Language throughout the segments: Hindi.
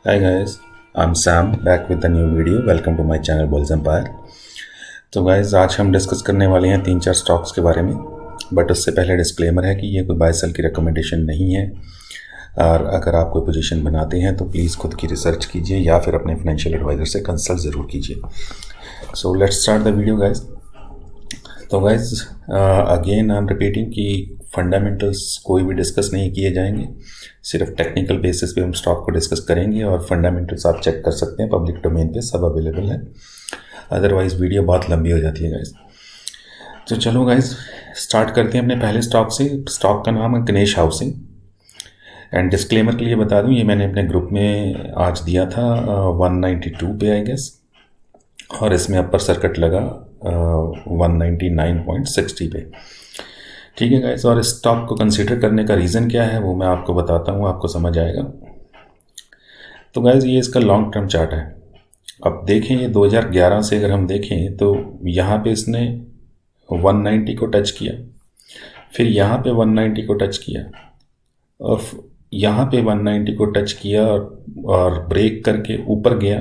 Hi guys, I'm Sam back with a new video. Welcome to my channel Bulls Empire. तो गाइज आज हम डिस्कस करने वाले हैं 3-4 स्टॉक्स के बारे में, बट उससे पहले डिस्क्लेमर है कि ये कोई बाय सेल की रिकमेंडेशन नहीं है। और अगर आप कोई पोजीशन बनाते हैं तो प्लीज़ खुद की रिसर्च कीजिए या फिर अपने फाइनेंशियल एडवाइज़र से कंसल्ट ज़रूर कीजिए। So let's start the video guys. तो guys again I am repeating कि फंडामेंटल्स कोई भी डिस्कस नहीं किए जाएंगे, सिर्फ टेक्निकल बेसिस पे हम स्टॉक को डिस्कस करेंगे और फंडामेंटल्स आप चेक कर सकते हैं, पब्लिक डोमेन पे सब अवेलेबल है। अदरवाइज़ वीडियो बहुत लंबी हो जाती है गाइज। तो चलो गाइज स्टार्ट करते हैं अपने पहले स्टॉक से। स्टॉक का नाम है गणेश हाउसिंग। एंड डिस्क्लेमर के लिए बता दूं, ये मैंने अपने ग्रुप में आज दिया था 192 पे आई गेस, और इसमें अपर सर्किट लगा 199.60 पे। ठीक है गाइस, और इस स्टॉक को कंसीडर करने का रीज़न क्या है वो मैं आपको बताता हूँ, आपको समझ आएगा। तो गाइस ये इसका लॉन्ग टर्म चार्ट है। अब देखें ये 2011 से अगर हम देखें तो यहाँ पे इसने 190 को टच किया, फिर यहाँ पे 190 को टच किया, और यहाँ पे 190 को टच किया और ब्रेक करके ऊपर गया।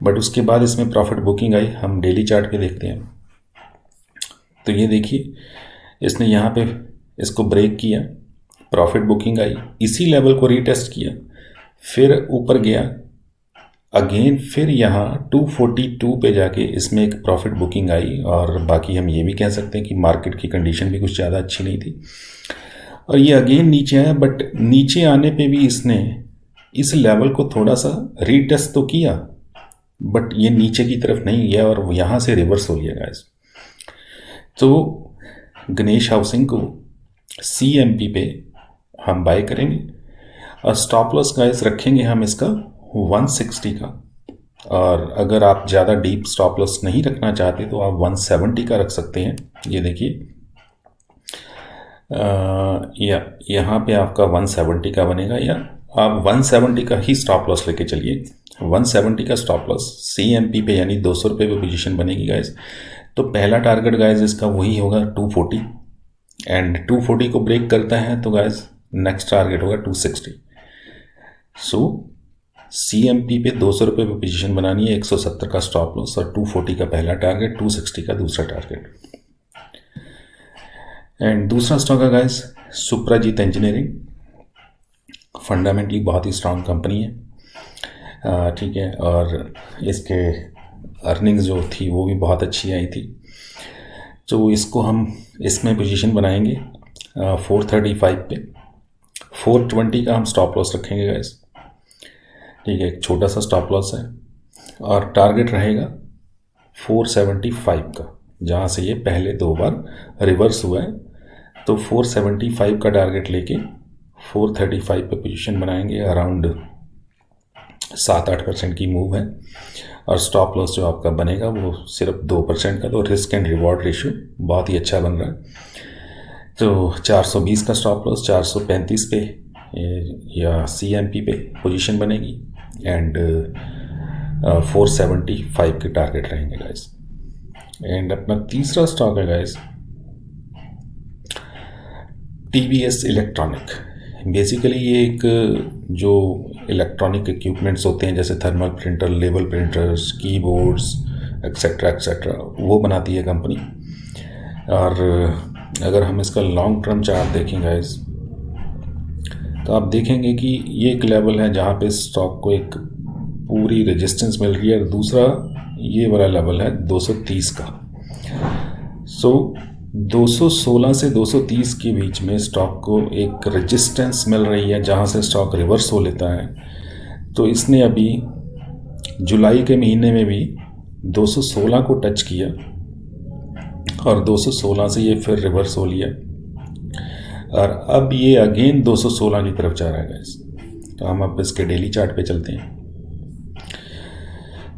बट उसके बाद इसमें प्रॉफिट बुकिंग आई। हम डेली चार्ट पे देखते हैं तो ये देखिए इसने यहाँ पे इसको ब्रेक किया, प्रॉफिट बुकिंग आई, इसी लेवल को रीटेस्ट किया, फिर ऊपर गया अगेन, फिर यहाँ 242 पे जाके इसमें एक प्रॉफिट बुकिंग आई। और बाकी हम ये भी कह सकते हैं कि मार्केट की कंडीशन भी कुछ ज़्यादा अच्छी नहीं थी और ये अगेन नीचे आया। बट नीचे आने पे भी इसने इस लेवल को थोड़ा सा रीटेस्ट तो किया, बट ये नीचे की तरफ नहीं गया और यहाँ से रिवर्स हो गया गाइस। तो गणेश हाउसिंग को CMP पे हम बाय करेंगे और स्टॉप लॉस गाइस रखेंगे हम इसका 160 का। और अगर आप ज़्यादा डीप स्टॉप लॉस नहीं रखना चाहते तो आप 170 का रख सकते हैं। ये देखिए यहाँ पे आपका 170 का बनेगा, या आप 170 का ही स्टॉप लॉस लेके चलिए। 170 का स्टॉप लॉस CMP पे यानी 200 रुपये पे पोजीशन बनेगी गाइस। तो पहला टारगेट गाइस इसका वही होगा 240, एंड 240 को ब्रेक करता है तो गाइस नेक्स्ट टारगेट होगा 260। सो CMP पे 200 रुपये पे पोजीशन बनानी है, 170 का स्टॉप लॉस और 240 का पहला टारगेट, 260 का दूसरा टारगेट। एंड दूसरा स्टॉक है गाइस सुप्राजीत इंजीनियरिंग। फंडामेंटली बहुत ही स्ट्रांग कंपनी है, ठीक है, और इसके अर्निंग्स जो थी वो भी बहुत अच्छी आई थी। तो इसको हम इसमें पोजीशन बनाएंगे 435 पे। 420 का हम स्टॉप लॉस रखेंगे गाइस, ठीक है, एक छोटा सा स्टॉप लॉस है, और टारगेट रहेगा 475 का, जहाँ से ये पहले 2 बार रिवर्स हुआ है। तो 475 का टारगेट लेके 435 पे पोजीशन बनाएंगे। अराउंड 7-8% की मूव है, और स्टॉप लॉस जो आपका बनेगा वो सिर्फ 2% का। तो रिस्क एंड रिवॉर्ड रेशियो बहुत ही अच्छा बन रहा है। तो 420 का स्टॉप लॉस, 435 पे या CMP पे पोजीशन बनेगी, एंड 475 के टारगेट रहेंगे गाइस। एंड अपना तीसरा स्टॉक है गाइस TVS इलेक्ट्रॉनिक। बेसिकली ये एक जो इलेक्ट्रॉनिक इक्विपमेंट्स होते हैं जैसे thermal printer, label printers, keyboards etcetera etcetera, वो बनाती है कंपनी। और अगर हम इसका लॉन्ग टर्म चार्ट देखें गाइस तो आप देखेंगे कि ये एक लेवल है जहाँ पे स्टॉक को एक पूरी रेजिस्टेंस मिल रही है, और दूसरा ये वाला लेवल है 230 का। सो 216 से 230 के बीच में स्टॉक को एक रेजिस्टेंस मिल रही है जहाँ से स्टॉक रिवर्स हो लेता है। तो इसने अभी जुलाई के महीने में भी 216 को टच किया और 216 से ये फिर रिवर्स हो लिया, और अब ये अगेन 216 की तरफ जा रहा है गाइस। तो हम अब इसके डेली चार्ट पे चलते हैं।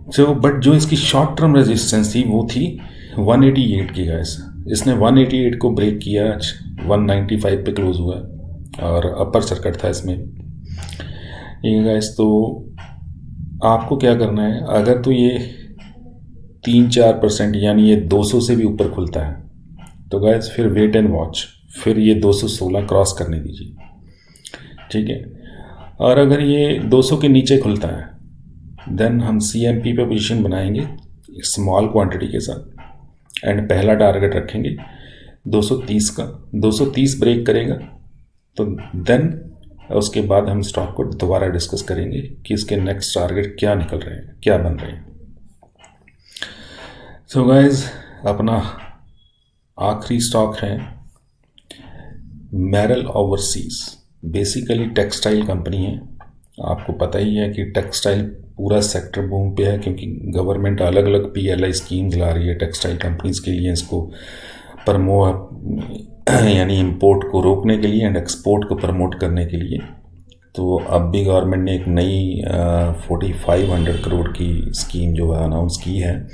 तो बट जो इसकी शॉर्ट टर्म रेजिस्टेंस थी वो थी 188 की गाइस। इसने 188 को ब्रेक किया, 195 पे क्लोज हुआ और अपर सर्किट था इसमें। ये गाइस तो आपको क्या करना है, अगर तो ये 3-4% यानी ये 200 से भी ऊपर खुलता है तो गाइस फिर वेट एंड वॉच, फिर ये 216 क्रॉस करने दीजिए, ठीक है। और अगर ये 200 के नीचे खुलता है देन हम CMP पे पोजीशन बनाएंगे स्मॉल क्वांटिटी के साथ एंड पहला टारगेट रखेंगे 230 का। 230 ब्रेक करेगा तो देन उसके बाद हम स्टॉक को दोबारा डिस्कस करेंगे कि इसके नेक्स्ट टारगेट क्या निकल रहे हैं, क्या बन रहे हैं। सो गाइस, अपना आखिरी स्टॉक है मैरल ओवरसीज। बेसिकली टेक्सटाइल कंपनी है। आपको पता ही है कि टेक्सटाइल पूरा सेक्टर बूम पे है, क्योंकि गवर्नमेंट अलग अलग PLI स्कीम्स ला रही है टेक्सटाइल कंपनीज के लिए, इसको यानी इंपोर्ट को रोकने के लिए एंड एक्सपोर्ट को प्रमोट करने के लिए। तो अब भी गवर्नमेंट ने एक नई 4500 करोड़ की स्कीम जो है अनाउंस की है।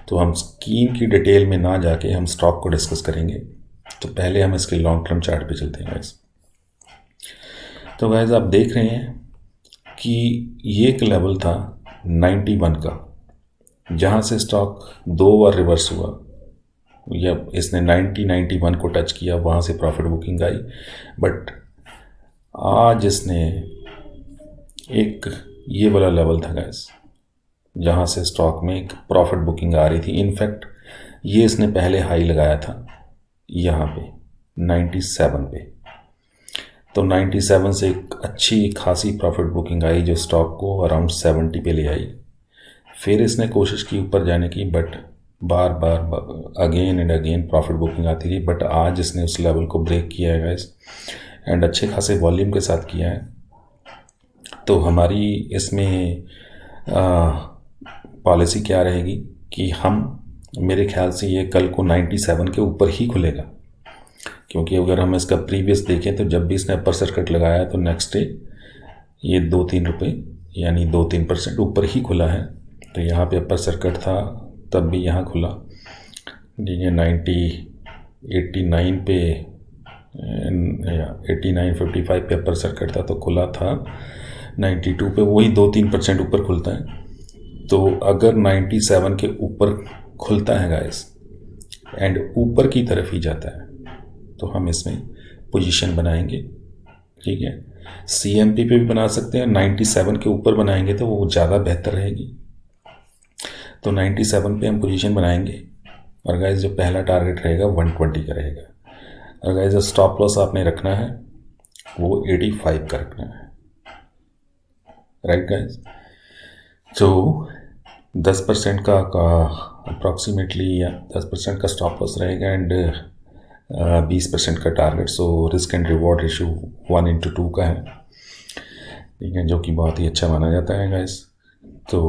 तो हम स्कीम की डिटेल में ना जाके हम स्टॉक को डिस्कस करेंगे। तो पहले हम इसके लॉन्ग टर्म चार्ट पे चलते हैं गाइस। तो गाइस आप देख रहे हैं कि ये एक लेवल था 91 का, जहाँ से स्टॉक 2 बार रिवर्स हुआ, या इसने 91 को टच किया, वहाँ से प्रॉफिट बुकिंग आई। बट आज इसने एक ये वाला लेवल था गाइस, जहाँ से स्टॉक में एक प्रॉफिट बुकिंग आ रही थी। इनफैक्ट ये इसने पहले हाई लगाया था यहाँ पे 97 पे। तो 97 से एक अच्छी खासी प्रॉफिट बुकिंग आई जो स्टॉक को अराउंड 70 पे ले आई। फिर इसने कोशिश की ऊपर जाने की, but bar bar again and again profit booking आती रही। बट आज इसने उस लेवल को ब्रेक किया है गाइस, एंड अच्छे खासे वॉल्यूम के साथ किया है। तो हमारी इसमें पॉलिसी क्या रहेगी कि हम, मेरे ख्याल से ये कल को 97 के ऊपर ही खुलेगा, क्योंकि अगर हम इसका प्रीवियस देखें तो जब भी इसने अपर सर्किट लगाया तो नेक्स्ट डे ये 2-3 रुपये यानी 2-3% ऊपर ही खुला है। तो यहाँ पे अपर सर्किट था तब भी यहाँ खुला, ये 89 पे 89.55 पे अपर सर्किट था, तो खुला था 92 पे, वही 2-3% ऊपर खुलता है। तो अगर 97 के ऊपर खुलता है गाइस एंड ऊपर की तरफ ही जाता है तो हम इसमें पोजीशन बनाएंगे, ठीक है। CMP पे भी बना सकते हैं, 97 के ऊपर बनाएंगे तो वो ज़्यादा बेहतर रहेगी। तो 97 पे हम पोजीशन बनाएंगे, और गाइस जो पहला टारगेट रहेगा 120 का रहेगा। और गाइस जो स्टॉप लॉस आपने रखना है वो 85 का रखना है, राइट गाइस। तो 10% का अप्रॉक्सीमेटली या 10% का स्टॉप लॉस रहेगा एंड 20% का target. So risk and reward ratio 1:2 का है, ठीक है, जो कि बहुत ही अच्छा माना जाता है गाइस। तो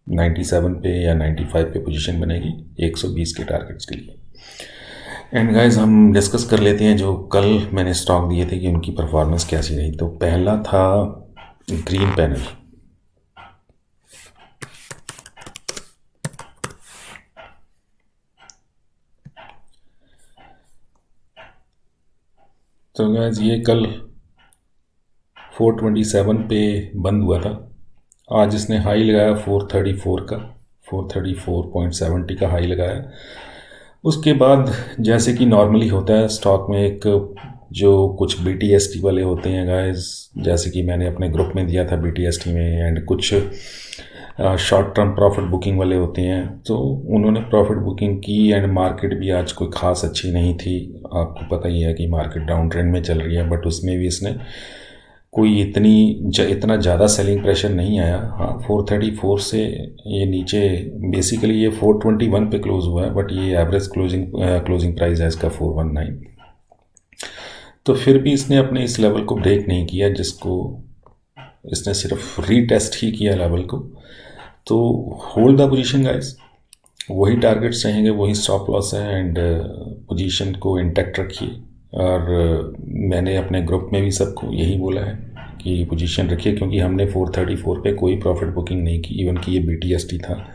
97 पे या 95 पे पोजीशन बनेगी 120 के टारगेट्स के लिए। एंड गाइस हम डिस्कस कर लेते हैं जो कल मैंने स्टॉक दिए थे कि उनकी परफॉर्मेंस कैसी रही। तो पहला था ग्रीन पैनल। तो गाइस ये कल 427 पे बंद हुआ था। आज इसने हाई लगाया 434 का, 434.70 का हाई लगाया। उसके बाद जैसे कि नॉर्मली होता है स्टॉक में, एक जो कुछ BTST वाले होते हैं गाइस, जैसे कि मैंने अपने ग्रुप में दिया था BTST में, एंड कुछ शॉर्ट टर्म प्रॉफिट बुकिंग वाले होते हैं, तो उन्होंने प्रॉफिट बुकिंग की एंड मार्केट भी आज कोई ख़ास अच्छी नहीं थी। आपको पता ही है कि मार्केट डाउन ट्रेंड में चल रही है, बट उसमें भी इसने कोई इतना ज़्यादा सेलिंग प्रेशर नहीं आया। हाँ, 434 से ये नीचे, बेसिकली ये 421 पे क्लोज हुआ है, बट ये एवरेज क्लोजिंग प्राइस है इसका 419। तो फिर भी इसने अपने इस लेवल को ब्रेक नहीं किया, जिसको इसने सिर्फ रीटेस्ट ही किया लेवल को। तो होल्ड द पोजीशन गाइस, वही टारगेट्स रहेंगे, वही स्टॉप लॉस है, एंड पोजीशन को इंटैक्ट रखिए। और मैंने अपने ग्रुप में भी सबको यही बोला है कि पोजीशन रखिए, क्योंकि हमने 434 पे कोई प्रॉफिट बुकिंग नहीं की, इवन कि ये BTST था।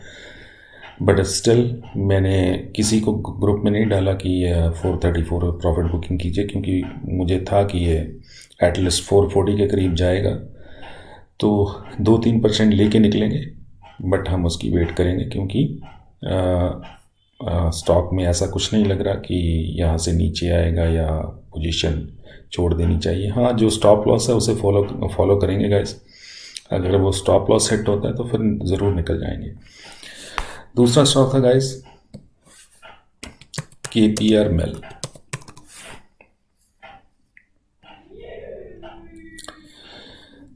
बट स्टिल मैंने किसी को ग्रुप में नहीं डाला कि 434 प्रॉफिट बुकिंग कीजिए, क्योंकि मुझे था कि ये एटलीस्ट 440 के करीब जाएगा, तो 2-3% लेके निकलेंगे। बट हम उसकी वेट करेंगे, क्योंकि स्टॉक में ऐसा कुछ नहीं लग रहा कि यहाँ से नीचे आएगा या पोजीशन छोड़ देनी चाहिए। हाँ, जो स्टॉप लॉस है उसे फॉलो करेंगे गाइस। अगर वो स्टॉप लॉस हिट होता है तो फिर ज़रूर निकल जाएंगे। दूसरा स्टॉक था गाइस KPR मिल।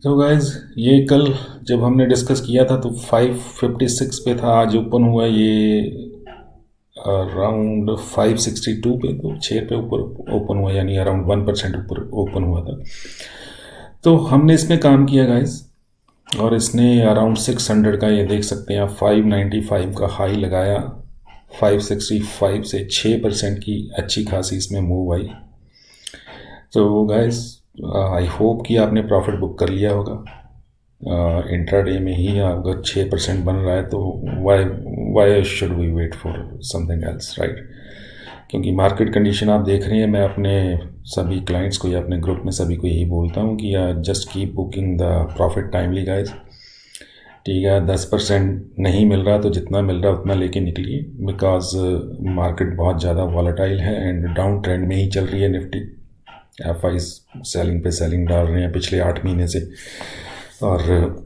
तो गाइज ये कल जब हमने डिस्कस किया था तो 556 पे था, आज ओपन हुआ ये अराउंड 562 पे, तो 6 पे ऊपर ओपन हुआ, यानी अराउंड 1% ऊपर ओपन हुआ था। तो हमने इसमें काम किया गाइज, और इसने अराउंड 600 का, ये देख सकते हैं आप, 595 का हाई लगाया। 565 से 6% की अच्छी खासी इसमें मूव आई। तो गाइज आई होप कि आपने प्रॉफिट बुक कर लिया होगा। इंट्राडे में ही अगर 6% बन रहा है तो why should we wait for something else, right? क्योंकि मार्केट कंडीशन आप देख रहे हैं। मैं अपने सभी क्लाइंट्स को या अपने ग्रुप में सभी को यही बोलता हूँ कि just keep booking the profit timely guys. ठीक है, 10% नहीं मिल रहा तो जितना मिल रहा है उतना लेके निकलिए, बिकॉज मार्केट बहुत ज़्यादा वॉलेटाइल है एंड डाउन ट्रेंड में ही चल रही है। निफ्टी FI सेलिंग पे सेलिंग डाल रहे हैं पिछले 8 महीने से, और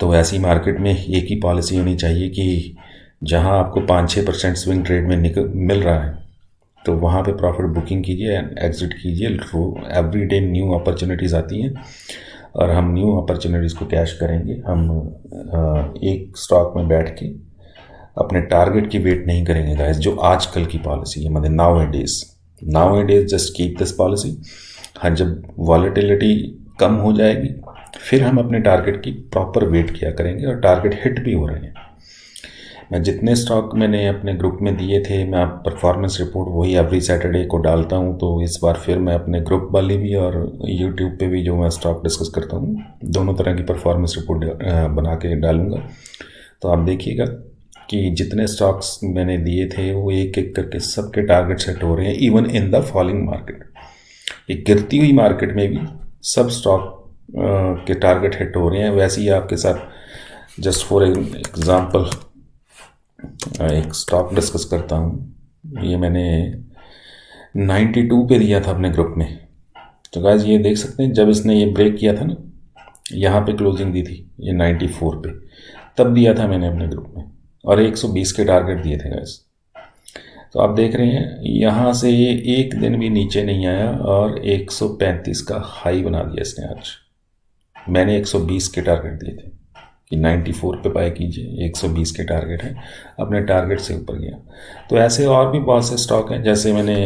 तो ऐसी मार्केट में एक ही पॉलिसी होनी चाहिए कि जहां आपको 5-6% स्विंग ट्रेड में मिल रहा है तो वहां पे प्रॉफिट बुकिंग कीजिए एंड एग्जिट कीजिए। एवरी डे न्यू अपॉर्चुनिटीज़ आती हैं और हम न्यू अपॉर्चुनिटीज़ को कैश करेंगे। हम एक स्टॉक में बैठ के अपने टारगेट की वेट नहीं करेंगे गाइस, जो आजकल की पॉलिसी है, मतलब now A days just keep this policy. हाँ, जब वॉलेटिलिटी कम हो जाएगी फिर हम अपने टारगेट की प्रॉपर वेट किया करेंगे, और टारगेट हिट भी हो रहे हैं। मैं जितने स्टॉक मैंने अपने ग्रुप में दिए थे, मैं परफॉर्मेंस रिपोर्ट वही एवरी सैटरडे को डालता हूँ। तो इस बार फिर मैं अपने ग्रुप वाली भी और यूट्यूब पे भी जो मैं स्टॉक डिस्कस करता हूँ, दोनों तरह की परफॉर्मेंस रिपोर्ट बना के डालूँगा। तो आप देखिएगा कि जितने स्टॉक्स मैंने दिए थे वो एक एक करके सबके टारगेट सेट हो रहे हैं, even in the falling market. एक गिरती हुई मार्केट में भी सब स्टॉक के टारगेट हिट हो रहे हैं। वैसे ही आपके साथ जस्ट फॉर एग्जांपल एक स्टॉक डिस्कस करता हूँ। ये मैंने 92 पे दिया था अपने ग्रुप में। तो गाइस ये देख सकते हैं, जब इसने ये ब्रेक किया था ना, यहाँ पे क्लोजिंग दी थी ये 94 पे, तब दिया था मैंने अपने ग्रुप में, और 120 के टारगेट दिए थे गाइस। तो आप देख रहे हैं यहाँ से ये एक दिन भी नीचे नहीं आया और 135 का हाई बना दिया इसने आज। मैंने 120 के टारगेट दिए थे कि 94 पे बाय कीजिए, 120 के टारगेट है, अपने टारगेट से ऊपर गया। तो ऐसे और भी बहुत से स्टॉक हैं, जैसे मैंने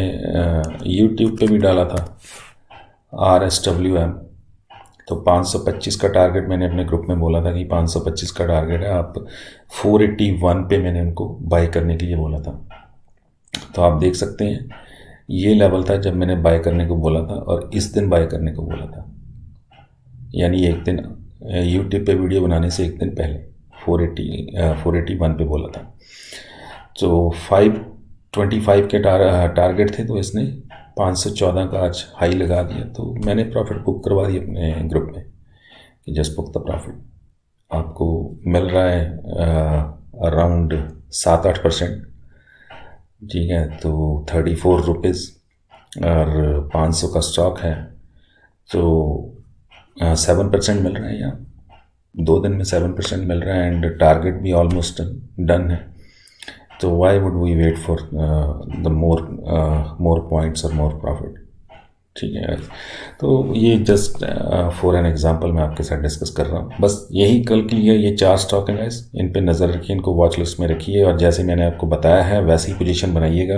यूट्यूब पे भी डाला था RSWM। तो 525 का टारगेट मैंने अपने ग्रुप में बोला था कि 525 का टारगेट है। आप 481 पे मैंने उनको बाय करने के लिए बोला था। तो आप देख सकते हैं ये लेवल था जब मैंने बाय करने को बोला था, और इस दिन बाय करने को बोला था, यानी एक दिन यूट्यूब पे वीडियो बनाने से एक दिन पहले 481 पे बोला था। तो 525 के टारगेट थे, तो इसने 514 का आज हाई लगा दिया। तो मैंने प्रॉफिट बुक करवा दिया अपने ग्रुप में कि जस्ट बुक द प्रॉफिट। आपको मिल रहा है अराउंड 7-8%, ठीक है। तो 34 रुपीज़ और 500 का स्टॉक है, तो 7% मिल रहा है यहाँ 2 दिन में, 7% मिल रहा है, एंड टारगेट भी ऑलमोस्ट डन है। तो why would we wait for the more points और मोर प्रॉफिट, ठीक है। तो ये जस्ट फॉर एन एग्जांपल मैं आपके साथ डिस्कस कर रहा हूँ। बस यही कल के लिए ये 4 स्टॉक हैं गाइस, इन पे नज़र रखिए, इनको वॉच लिस्ट में रखिए, और जैसे मैंने आपको बताया है वैसी पोजीशन बनाइएगा,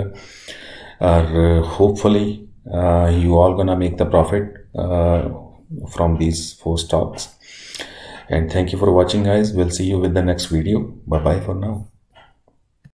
और hopefully you all gonna make the profit from these 4 stocks. And thank you for watching guys. We'll see you with the next video. Bye bye for now.